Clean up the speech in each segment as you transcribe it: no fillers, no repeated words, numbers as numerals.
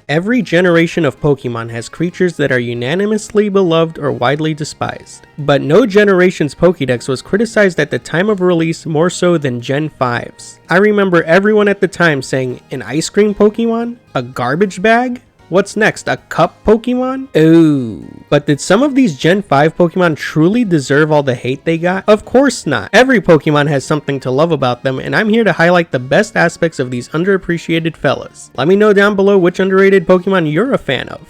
Every generation of Pokemon has creatures that are unanimously beloved or widely despised, but no generation's Pokédex was criticized at the time of release more so than Gen 5's. I remember everyone at the time saying, an ice cream Pokemon? A garbage bag? What's next, a cup Pokemon? Ooh. But did some of these Gen 5 Pokemon truly deserve all the hate they got? Of course not. Every Pokemon has something to love about them, and I'm here to highlight the best aspects of these underappreciated fellas. Let me know down below which underrated Pokemon you're a fan of.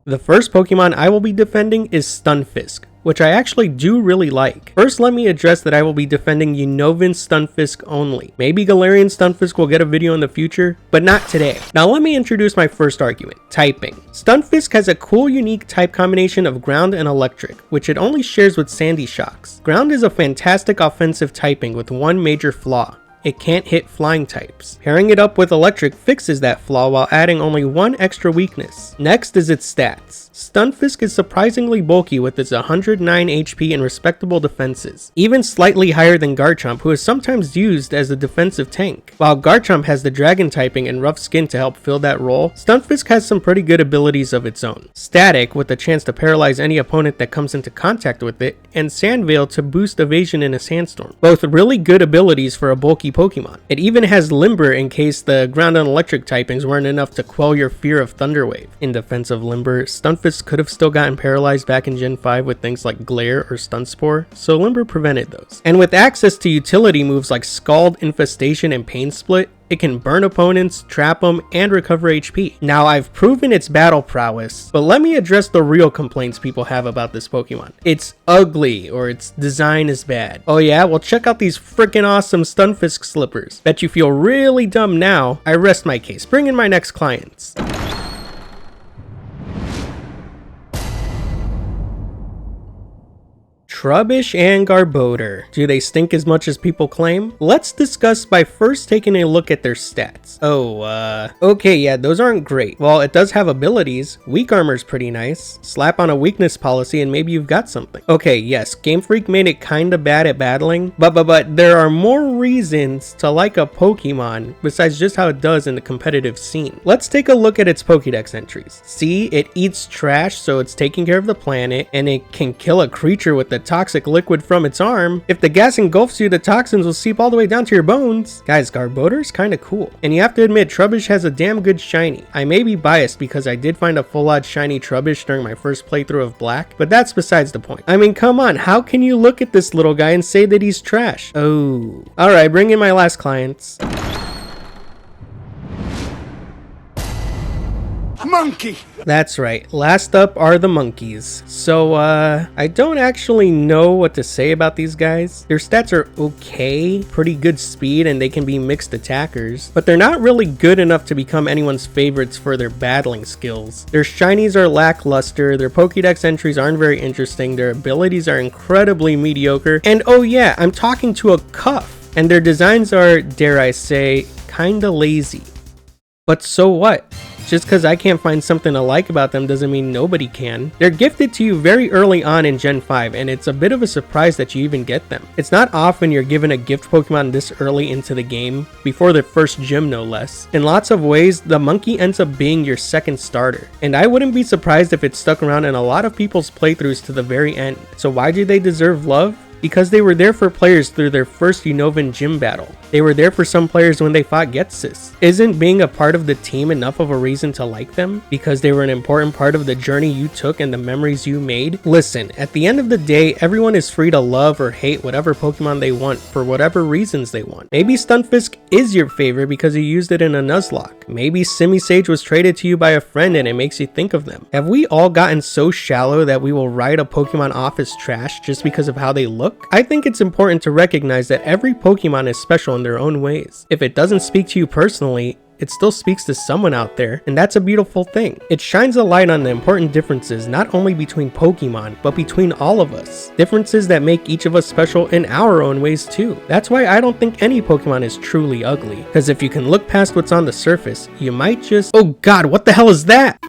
The first Pokemon I will be defending is Stunfisk, which I actually do really like. First, let me address that I will be defending Unova Stunfisk only. Maybe Galarian Stunfisk will get a video in the future, but not today. Now let me introduce my first argument, typing. Stunfisk has a cool unique type combination of ground and electric, which it only shares with Sandy Shocks. Ground is a fantastic offensive typing with one major flaw. It can't hit flying types. Pairing it up with electric fixes that flaw while adding only one extra weakness. Next is its stats. Stunfisk is surprisingly bulky with its 109 HP and respectable defenses, even slightly higher than Garchomp, who is sometimes used as a defensive tank. While Garchomp has the dragon typing and rough skin to help fill that role, Stunfisk has some pretty good abilities of its own. Static, with the chance to paralyze any opponent that comes into contact with it, and Sandveil to boost evasion in a sandstorm. Both really good abilities for a bulky Pokemon. It even has Limber in case the ground and electric typings weren't enough to quell your fear of Thunder Wave. In defense of Limber, Stunfisk could have still gotten paralyzed back in Gen 5 with things like Glare or Stun Spore, so Limber prevented those. And with access to utility moves like Scald, Infestation, and Pain Split, it can burn opponents, trap them, and recover HP. Now, I've proven its battle prowess, but let me address the real complaints people have about this Pokemon. It's ugly, or its design is bad. Oh yeah? Well, check out these freaking awesome Stunfisk slippers. Bet you feel really dumb now. I rest my case. Bring in my next clients. Trubbish and Garbodor. Do they stink as much as people claim? Let's discuss by first taking a look at their stats. Okay, yeah, those aren't great. Well, it does have abilities. Weak Armor's pretty nice. Slap on a weakness policy and maybe you've got something. Okay, yes, Game Freak made it kinda bad at battling, but there are more reasons to like a Pokemon besides just how it does in the competitive scene. Let's take a look at its Pokédex entries. See, it eats trash, so it's taking care of the planet, and it can kill a creature with the toxic liquid from its arm. If the gas engulfs you, the toxins will seep all the way down to your bones. Guys, Garbodor's kinda cool. And you have to admit, Trubbish has a damn good shiny. I may be biased because I did find a full-odd shiny Trubbish during my first playthrough of Black, but that's besides the point. I mean, come on, how can you look at this little guy and say that he's trash? Oh. Alright, bring in my last clients. Monkey! That's right, last up are the monkeys. So, I don't actually know what to say about these guys. Their stats are okay, pretty good speed, and they can be mixed attackers, but they're not really good enough to become anyone's favorites for their battling skills. Their shinies are lackluster, their Pokédex entries aren't very interesting, their abilities are incredibly mediocre, and oh yeah, I'm talking to a cuff, and their designs are, dare I say, kinda lazy. But so what? Just because I can't find something to like about them doesn't mean nobody can. They're gifted to you very early on in Gen 5, and it's a bit of a surprise that you even get them. It's not often you're given a gift Pokemon this early into the game, before their first gym no less. In lots of ways, the monkey ends up being your second starter, and I wouldn't be surprised if it stuck around in a lot of people's playthroughs to the very end. So why do they deserve love? Because they were there for players through their first Unovan gym battle. They were there for some players when they fought Getsis. Isn't being a part of the team enough of a reason to like them? Because they were an important part of the journey you took and the memories you made? Listen, at the end of the day, everyone is free to love or hate whatever Pokemon they want for whatever reasons they want. Maybe Stunfisk is your favorite because you used it in a Nuzlocke. Maybe Simisage was traded to you by a friend and it makes you think of them. Have we all gotten so shallow that we will write a Pokemon off as trash just because of how they look? I think it's important to recognize that every Pokemon is special in their own ways. If it doesn't speak to you personally, it still speaks to someone out there, and that's a beautiful thing. It shines a light on the important differences not only between Pokemon, but between all of us. Differences that make each of us special in our own ways too. That's why I don't think any Pokemon is truly ugly, because if you can look past what's on the surface, you might just— oh god, what the hell is that?